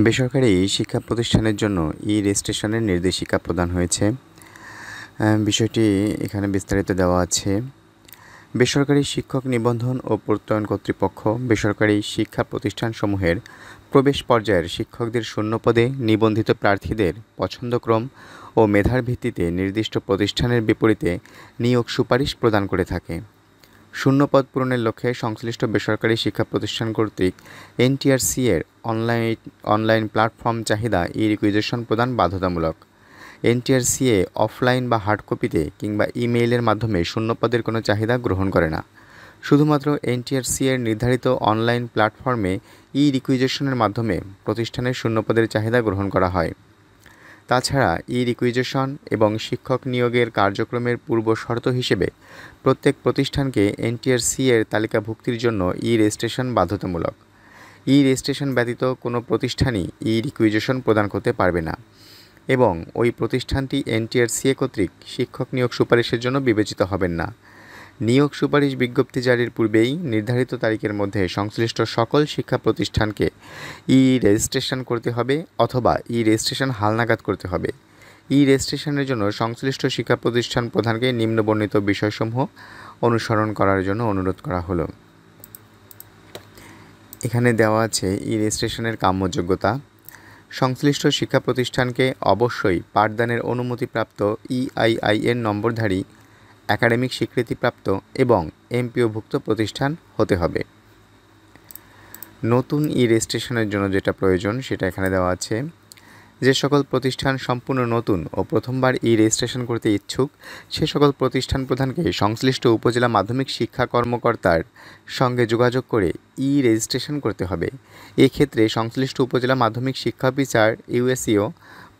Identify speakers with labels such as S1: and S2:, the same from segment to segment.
S1: বেসরকারি শিক্ষা প্রতিষ্ঠানের জন্য ই-রেজিস্ট্রেশনের নির্দেশিকা প্রদান হয়েছে। বিষয়টি এখানে বিস্তারিত দেওয়া আছে। বেসরকারি শিক্ষক নিবন্ধন ও প্রত্যয়ন কর্তৃপক্ষ বেসরকারি শিক্ষা প্রতিষ্ঠানসমূহের প্রবেশ পর্যায়ের শিক্ষকদের শূন্যপদে নিবন্ধিত প্রার্থীদের পছন্দক্রম ও মেধার ভিত্তিতে নির্দিষ্ট প্রতিষ্ঠানের বিপরীতে নিয়োগ সুপারিশ প্রদান করে থাকে। শূন্যপদ পূরণের লক্ষ্যে সংশ্লিষ্ট বেসরকারি শিক্ষা প্রতিষ্ঠান কর্তৃক এনটিআরসি এর অনলাইন প্ল্যাটফর্ম চাহিদা ই-রিকুইজিশন প্রদান বাধ্যতামূলক। এনটিআরসি অফলাইন বা হার্ড কপিতে কিংবা ইমেইলের মাধ্যমে শূন্যপদের কোনো চাহিদা গ্রহণ করে না। শুধুমাত্র এনটিআরসি এর নির্ধারিত অনলাইন প্ল্যাটফর্মে ই-রিকুইজিশনের মাধ্যমে প্রতিষ্ঠানের শূন্যপদের চাহিদা গ্রহণ করা হয়। তাছাড়া ই-রিকুইজিশন এবং শিক্ষক নিয়োগের কার্যক্রমের পূর্ব শর্ত হিসেবে প্রত্যেক প্রতিষ্ঠানকে এনটিআরসি এর তালিকাভুক্তির জন্য ই-রেজিস্ট্রেশন বাধ্যতামূলক। ই-রেজিস্ট্রেশন ব্যতীত কোনো প্রতিষ্ঠানই ই-রিকুইজিশন প্রদান করতে পারবে না এবং ওই প্রতিষ্ঠানটি এনটিআরসি কর্তৃক শিক্ষক নিয়োগ সুপারিশের জন্য বিবেচিত হবেন না। নিয়োগ সুপারিশ বিজ্ঞপ্তি জারির পূর্বেই নির্ধারিত তারিখের মধ্যে সংশ্লিষ্ট সকল শিক্ষা প্রতিষ্ঠানকে ই-রেজিস্ট্রেশন করতে হবে অথবা ই-রেজিস্ট্রেশন হালনাগাদ করতে হবে। ই-রেজিস্ট্রেশনের জন্য সংশ্লিষ্ট শিক্ষা প্রতিষ্ঠান প্রধানকে নিম্নবর্ণিত বিষয়সমূহ অনুসরণ করার জন্য অনুরোধ করা হলো। এখানে দেওয়া আছে ই-রেজিস্ট্রেশনের কাম্যযোগ্যতা। সংশ্লিষ্ট শিক্ষা প্রতিষ্ঠানকে অবশ্যই পাঠদানের অনুমতিপ্রাপ্ত EIIN নম্বরধারী একাডেমিক স্বীকৃতিপ্রাপ্ত এবং এমপিওভুক্ত প্রতিষ্ঠান হতে হবে। নতুন ই-রেজিস্ট্রেশনের জন্য যেটা প্রয়োজন সেটা এখানে দেওয়া আছে। যে সকল প্রতিষ্ঠান সম্পূর্ণ নতুন ও প্রথমবার ই-রেজিস্ট্রেশন করতে ইচ্ছুক সে সকল প্রতিষ্ঠান প্রধানকে সংশ্লিষ্ট উপজেলা মাধ্যমিক শিক্ষা কর্মকর্তার সঙ্গে যোগাযোগ করে ই-রেজিস্ট্রেশন করতে হবে। এক্ষেত্রে সংশ্লিষ্ট উপজেলা মাধ্যমিক শিক্ষা অফিসার USEO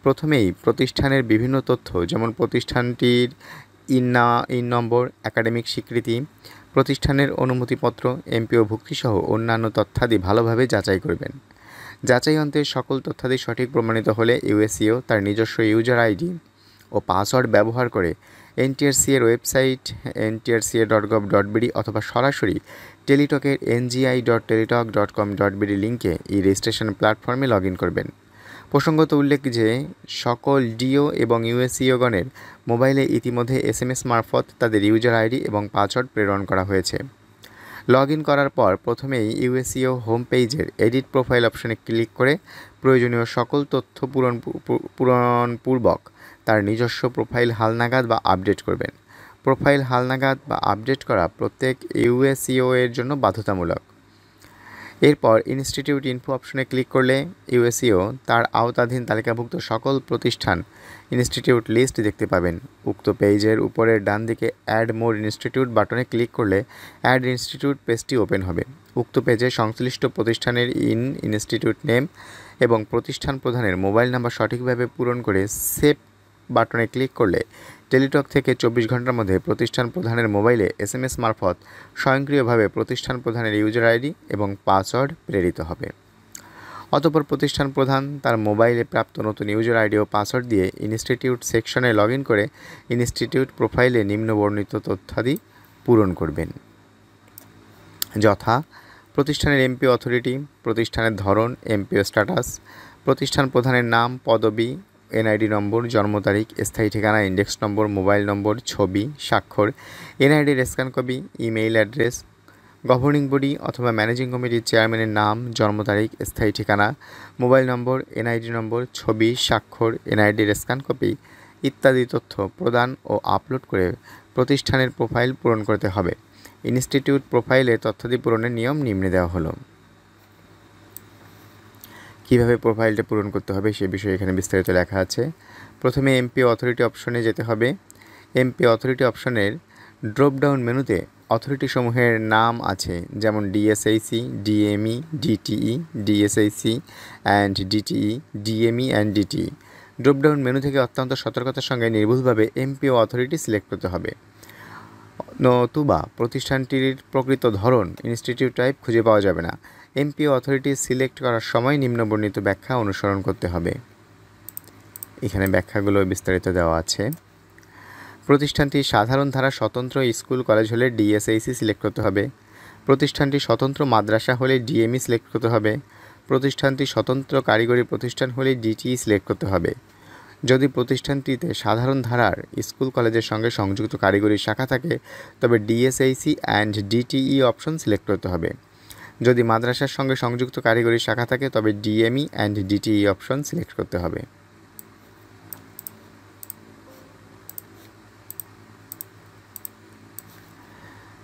S1: প্রথমেই প্রতিষ্ঠানের বিভিন্ন তথ্য যেমন প্রতিষ্ঠানটির ইন নম্বর, একাডেমিক স্বীকৃতি, প্রতিষ্ঠানের অনুমতিপত্র, এমপিওভুক্তিসহ অন্যান্য তথ্যাদি ভালোভাবে যাচাই করবেন। যাচাই অন্তে সকল তথ্যাদি সঠিক প্রমাণিত হলে USEO তার নিজস্ব ইউজার আইডি ও পাসওয়ার্ড ব্যবহার করে এনটিআরসি এর ওয়েবসাইট ntrca.gov.bd অথবা সরাসরি টেলিটকের ngi.teletalk.com.bd লিঙ্কে ই-রেজিস্ট্রেশন প্ল্যাটফর্মে লগ ইন করবেন। প্রসঙ্গত উল্লেখ যে সকল ডিও এবং USEO গণের মোবাইলে ইতিমধ্যে SMS মারফত তাদের ইউজার আইডি এবং পাসওয়ার্ড প্রেরণ করা হয়েছে। লগ ইন করার পর প্রথমেই USEO হোম পেজের এডিট প্রোফাইল অপশনে ক্লিক করে প্রয়োজনীয় সকল তথ্য পূরণপূর্বক তার নিজস্ব প্রোফাইল হালনাগাদ বা আপডেট করবেন। প্রোফাইল হালনাগাদ বা আপডেট করা প্রত্যেক USEO এর জন্য বাধ্যতামূলক। এরপর ইনস্টিটিউট ইনফো অপশনে ক্লিক করলে USEO তার আওতাধীন তালিকাভুক্ত সকল প্রতিষ্ঠান ইনস্টিটিউট লিস্ট দেখতে পাবেন। উক্ত পেজের উপরের ডান দিকে অ্যাড মোর ইনস্টিটিউট বাটনে ক্লিক করলে অ্যাড ইনস্টিটিউট পেজটি ওপেন হবে। উক্ত পেজে সংশ্লিষ্ট প্রতিষ্ঠানের ইনস্টিটিউট নেম এবং প্রতিষ্ঠান প্রধানের মোবাইল নাম্বার সঠিকভাবে পূরণ করে সেভ বাটনে ক্লিক করলে টেলিটক থেকে 24 ঘন্টার মধ্যে প্রতিষ্ঠান প্রধানের মোবাইলে SMS মারফত স্বয়ংক্রিয়ভাবে প্রতিষ্ঠান প্রধানের ইউজার আইডি এবং পাসওয়ার্ড প্রেরিত হবে। অতঃপর প্রতিষ্ঠান প্রধান তার মোবাইলে প্রাপ্ত নতুন ইউজার আইডি ও পাসওয়ার্ড দিয়ে ইনস্টিটিউট সেকশনে লগ ইন করে ইনস্টিটিউট প্রোফাইলে নিম্নবর্ণিত তথ্যাদি পূরণ করবেন, যথা প্রতিষ্ঠানের এমপিও অথরিটি, প্রতিষ্ঠানের ধরন, এমপিও স্ট্যাটাস, প্রতিষ্ঠান প্রধানের নাম, পদবি, NID নম্বর, জন্ম তারিখ, স্থায়ী ঠিকানা, ইন্ডেক্স নম্বর, মোবাইল নম্বর, ছবি, স্বাক্ষর, NID scan copy, email address, governing body অথবা ম্যানেজিং কমিটির চেয়ারম্যানের নাম, জন্ম তারিখ, স্থায়ী ঠিকানা, মোবাইল নম্বর, NID নম্বর, ছবি, স্বাক্ষর, NID স্ক্যান কপি ইত্যাদি তথ্য প্রদান ও আপলোড করে প্রতিষ্ঠানের প্রোফাইল পূরণ করতে হবে। ইনস্টিটিউট প্রোফাইলে তথ্যাদি পূরণের নিয়ম নিম্নে দেওয়া হলো। কীভাবে প্রোফাইলটা পূরণ করতে হবে সে বিষয়ে এখানে বিস্তারিত লেখা আছে। প্রথমে এমপিও অথরিটি অপশনে যেতে হবে। এমপিও অথরিটি অপশনের ড্রপডাউন মেনুতে অথরিটি সমূহের নাম আছে, যেমন DSIC, DME, DTE, DSIC and DTE, DME and DTE। Dropdown menu থেকে অত্যন্ত সতর্কতার সঙ্গে নির্ভুলভাবে এমপিও অথরিটি সিলেক্ট করতে হবে, নতুবা প্রতিষ্ঠানটির প্রকৃত ধরন, ইনস্টিটিউট টাইপ খুঁজে পাওয়া যাবে না। এমপিও অথরিটি সিলেক্ট করার সময় নিম্নবর্ণিত ব্যাখ্যা অনুসরণ করতে হবে। এখানে ব্যাখ্যাগুলো বিস্তারিত দেওয়া আছে। প্রতিষ্ঠানটি সাধারণ ধারা স্বতন্ত্র স্কুল কলেজ হলে DSIC সিলেক্ট করতে হবে। প্রতিষ্ঠানটি স্বতন্ত্র মাদ্রাসা হলে DME সিলেক্ট করতে হবে। প্রতিষ্ঠানটি স্বতন্ত্র কারিগরি প্রতিষ্ঠান হলে ডিটিই সিলেক্ট করতে হবে। যদি প্রতিষ্ঠানটিতে সাধারণ ধারার স্কুল কলেজের সঙ্গে সংযুক্ত কারিগরি শাখা থাকে তবে ডিএসএইসি অ্যান্ড ডিটিই অপশন সিলেক্ট করতে হবে। যদি মাদ্রাসার সঙ্গে সংযুক্ত কারিগরি শাখা থাকে তবে DME and DTE option select করতে হবে।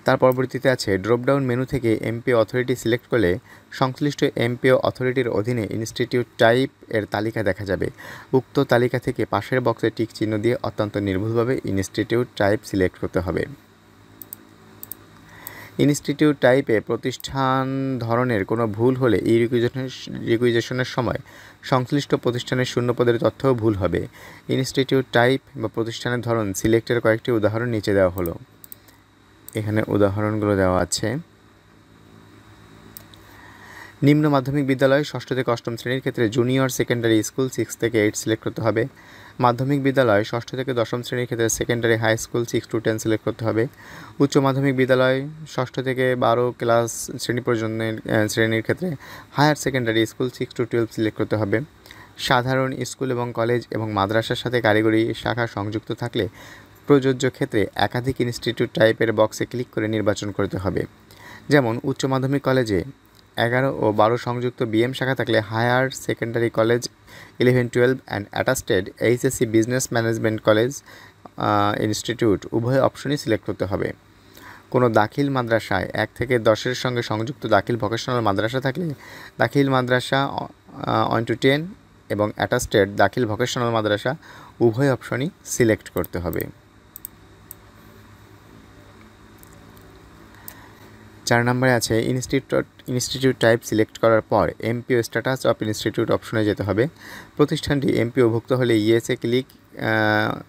S1: তার পরবর্তীতে আছে ড্রপডাউন মেনু থেকে এমপিও অথরিটি সিলেক্ট করলে সংশ্লিষ্ট এমপিও অথরিটির অধীনে ইনস্টিটিউট টাইপ এর তালিকা দেখা যাবে। উক্ত তালিকা থেকে পাশের বক্সে টিক চিহ্ন দিয়ে অত্যন্ত নির্ভুলভাবে ইনস্টিটিউট টাইপ সিলেক্ট করতে হবে। ইনস্টিটিউট টাইপে প্রতিষ্ঠান ধরনের কোনো ভুল হলে এই রিকুইজিশনের সময় সংশ্লিষ্ট প্রতিষ্ঠানের শূন্যপদের তথ্যও ভুল হবে। ইনস্টিটিউট টাইপ বা প্রতিষ্ঠানের ধরন সিলেক্টের কয়েকটি উদাহরণ নিচে দেওয়া হলো। এখানে উদাহরণগুলো দেওয়া আছে। নিম্ন মাধ্যমিক বিদ্যালয় 6ষ্ঠ থেকে 8ম শ্রেণীর ক্ষেত্রে জুনিয়র সেকেন্ডারি স্কুল 6 থেকে 8 সিলেক্ট করতে হবে। মাধ্যমিক বিদ্যালয় 6ষ্ঠ থেকে 10ম শ্রেণীর ক্ষেত্রে secondary high school 6 to 10 select করতে হবে। উচ্চ মাধ্যমিক বিদ্যালয় 6ষ্ঠ থেকে 12 ক্লাস শ্রেণীর ক্ষেত্রে higher secondary school 6 to 12 select করতে হবে। সাধারণ স্কুল এবং কলেজ এবং মাদ্রাসার সাথে কারিগরি শাখা সংযুক্ত থাকলে প্রযোজ্য ক্ষেত্রে একাধিক ইনস্টিটিউট টাইপের বক্সে ক্লিক করে নির্বাচন করতে হবে। যেমন উচ্চ মাধ্যমিক কলেজে 11 ও 12 সংযুক্ত বিএম শাখা থাকলে higher secondary college 11-12 and attested HSC business management college institute উভয় অপশনই সিলেক্ট করতে হবে। কোনো দাখিল মাদ্রাসায় 1 থেকে 10-এর সঙ্গে সংযুক্ত দাখিল ভোকেশনাল মাদ্রাসা থাকলে দাখিল মাদ্রাসা 1 to 10 এবং অ্যাটাস্টেড দাখিল ভোকেশনাল মাদ্রাসা উভয় অপশনই সিলেক্ট করতে হবে। 4 নম্বরে আছে ইনস্টিটিউট টাইপ সিলেক্ট করার পর এমপিও স্ট্যাটাস অফ ইনস্টিটিউট অপশনে যেতে হবে। প্রতিষ্ঠানটি এমপিওভুক্ত হলে ইএসএ ক্লিক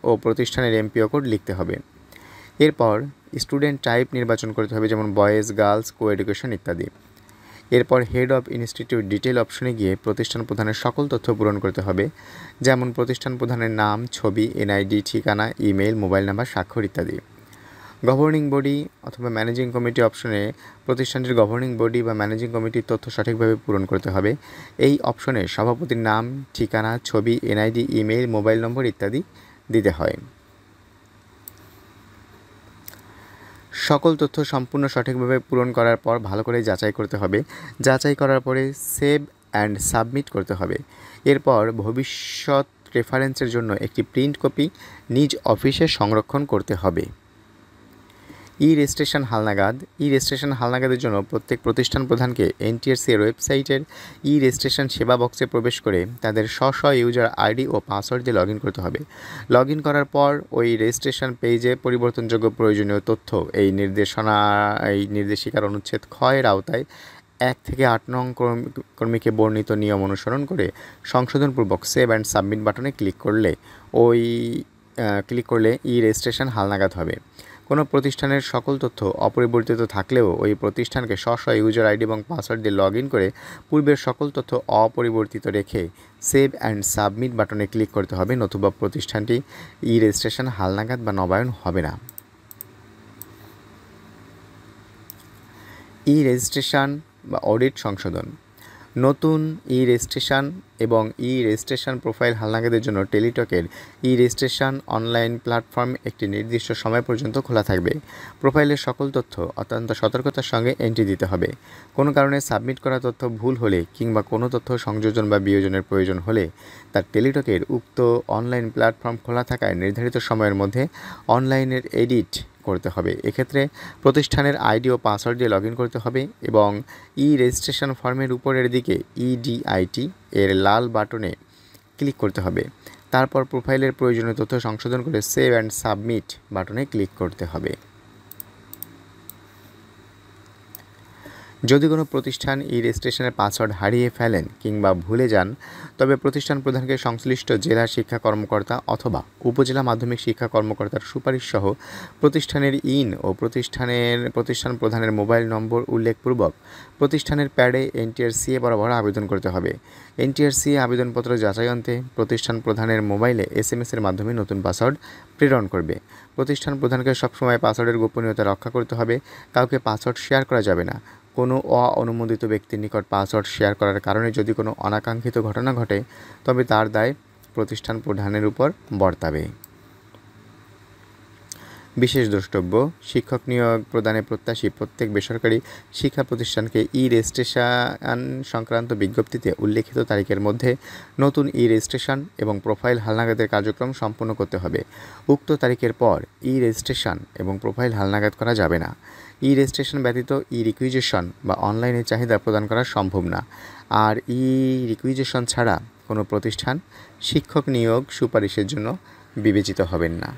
S1: ও প্রতিষ্ঠানের এমপিও কোড লিখতে হবে। এরপর স্টুডেন্ট টাইপ নির্বাচন করতে হবে, যেমন বয়েজ, গার্লস, কো এডুকেশন ইত্যাদি। এরপর হেড অফ ইনস্টিটিউট ডিটেল অপশনে গিয়ে প্রতিষ্ঠান প্রধানের সকল তথ্য পূরণ করতে হবে, যেমন প্রতিষ্ঠান প্রধানের নাম, ছবি, এনআইডি, ঠিকানা, ইমেল, মোবাইল নাম্বার, স্বাক্ষর ইত্যাদি। গভর্নিং বডি অথবা ম্যানেজিং কমিটি অপশনে প্রতিষ্ঠানটির গভর্নিং বডি বা ম্যানেজিং কমিটির তথ্য সঠিকভাবে পূরণ করতে হবে। এই অপশনে সভাপতির নাম, ঠিকানা, ছবি, এনআইডি, ইমেল, মোবাইল নম্বর ইত্যাদি দিতে হয়। সকল তথ্য সম্পূর্ণ সঠিকভাবে পূরণ করার পর ভালো করে যাচাই করতে হবে। যাচাই করার পরে সেভ অ্যান্ড সাবমিট করতে হবে। এরপর ভবিষ্যৎ রেফারেন্সের জন্য একটি প্রিন্ট কপি নিজ অফিসে সংরক্ষণ করতে হবে। ই রেজিস্ট্রেশন হালনাগাদের জন্য প্রত্যেক প্রতিষ্ঠান প্রধানকে এনটিআরসি এর ওয়েবসাইটের ই রেজিস্ট্রেশন সেবা বক্সে প্রবেশ করে তাদের স্ব ইউজার আইডি ও পাসওয়ার্ড দিয়ে লগ ইন করতে হবে। লগ ইন করার পর ওই রেজিস্ট্রেশন পেজে পরিবর্তনযোগ্য প্রয়োজনীয় তথ্য এই নির্দেশিকার অনুচ্ছেদ খ এর আওতায় 1 থেকে 8 নং কর্মীকে বর্ণিত নিয়ম অনুসরণ করে সংশোধনপূর্বক সেভ অ্যান্ড সাবমিট বাটনে ক্লিক করলে ই রেজিস্ট্রেশন হালনাগাদ হবে। কোনো প্রতিষ্ঠানের সকল তথ্য অপরিবর্তিত থাকলেও ওই প্রতিষ্ঠানকে স্ব ইউজার আইডি এবং পাসওয়ার্ড দিয়ে লগ ইন করে পূর্বের সকল তথ্য অপরিবর্তিত রেখে সেভ অ্যান্ড সাবমিট বাটনে ক্লিক করতে হবে, নতুবা প্রতিষ্ঠানটি ই রেজিস্ট্রেশন হালনাগাদ বা নবায়ন হবে না। ই রেজিস্ট্রেশন বা অডিট সংশোধন। নতুন ই রেজিস্ট্রেশন এবং ই রেজিস্ট্রেশন প্রোফাইল হালনাগাদের জন্য টেলিটকের ই রেজিস্ট্রেশন অনলাইন প্ল্যাটফর্ম একটি নির্দিষ্ট সময় পর্যন্ত খোলা থাকবে। প্রোফাইলের সকল তথ্য অত্যন্ত সতর্কতার সঙ্গে এন্ট্রি দিতে হবে। কোনো কারণে সাবমিট করা তথ্য ভুল হলে কিংবা কোনো তথ্য সংযোজন বা বিয়োজনের প্রয়োজন হলে তার টেলিটকের উক্ত অনলাইন প্ল্যাটফর্ম খোলা থাকায় নির্ধারিত সময়ের মধ্যে অনলাইনের এডিট করতে হবে। এক্ষেত্রে প্রতিষ্ঠানের আইডি ও পাসওয়ার্ড দিয়ে লগ ইন করতে হবে এবং ই রেজিস্ট্রেশন ফর্মের উপরের দিকে ইডিআইটি এর লাল বাটনে ক্লিক করতে হবে। তারপর প্রোফাইলের প্রয়োজনীয় তথ্য সংশোধন করে সেভ অ্যান্ড সাবমিট বাটনে ক্লিক করতে হবে। যদি কোনো প্রতিষ্ঠান ই রেজিস্ট্রেশনের পাসওয়ার্ড হারিয়ে ফেলেন কিংবা ভুলে যান তবে প্রতিষ্ঠান প্রধানকে সংশ্লিষ্ট জেলা শিক্ষা কর্মকর্তা অথবা উপজেলা মাধ্যমিক শিক্ষা কর্মকর্তার সুপারিশ সহ প্রতিষ্ঠানের ইন ও প্রতিষ্ঠান প্রধানের মোবাইল নম্বর উল্লেখপূর্বক প্রতিষ্ঠানের প্যাডে এনটিআরসিএ বরাবর আবেদন করতে হবে। এনটিআরসিএ আবেদনপত্র যাচাইয়ন্তে প্রতিষ্ঠান প্রধানের মোবাইলে এসএমএসের মাধ্যমে নতুন পাসওয়ার্ড প্রেরণ করবে। প্রতিষ্ঠান প্রধানকে সবসময় পাসওয়ার্ডের গোপনীয়তা রক্ষা করতে হবে। কাউকে পাসওয়ার্ড শেয়ার করা যাবে না। কোনো অঅনুমোদিত ব্যক্তির নিকট পাসওয়ার্ড শেয়ার করার কারণে যদি কোনো অনাকাঙ্ক্ষিত ঘটনা ঘটে তবে তার দায় প্রতিষ্ঠান প্রধানের উপর বর্তাবে। বিশেষ দ্রষ্টব্য: শিক্ষক নিয়োগ প্রদানে প্রত্যাশী প্রত্যেক বেসরকারি শিক্ষা প্রতিষ্ঠানকে ই-রেজিস্ট্রেশন সংক্রান্ত বিজ্ঞপ্তিতে উল্লেখিত তারিখের মধ্যে নতুন ই-রেজিস্ট্রেশন এবং প্রোফাইল হালনাগাদের কার্যক্রম সম্পন্ন করতে হবে। উক্ত তারিখের পর ই-রেজিস্ট্রেশন এবং প্রোফাইল হালনাগাদ করা যাবে না। ই-রেজিস্ট্রেশন ব্যতীত ই-রিকুইজিশন বা অনলাইনে চাহিদা প্রদান করা সম্ভব না। আর ই-রিকুইজিশন ছাড়া কোনো প্রতিষ্ঠান শিক্ষক নিয়োগ সুপারিশের জন্য বিবেচিত হবেন না।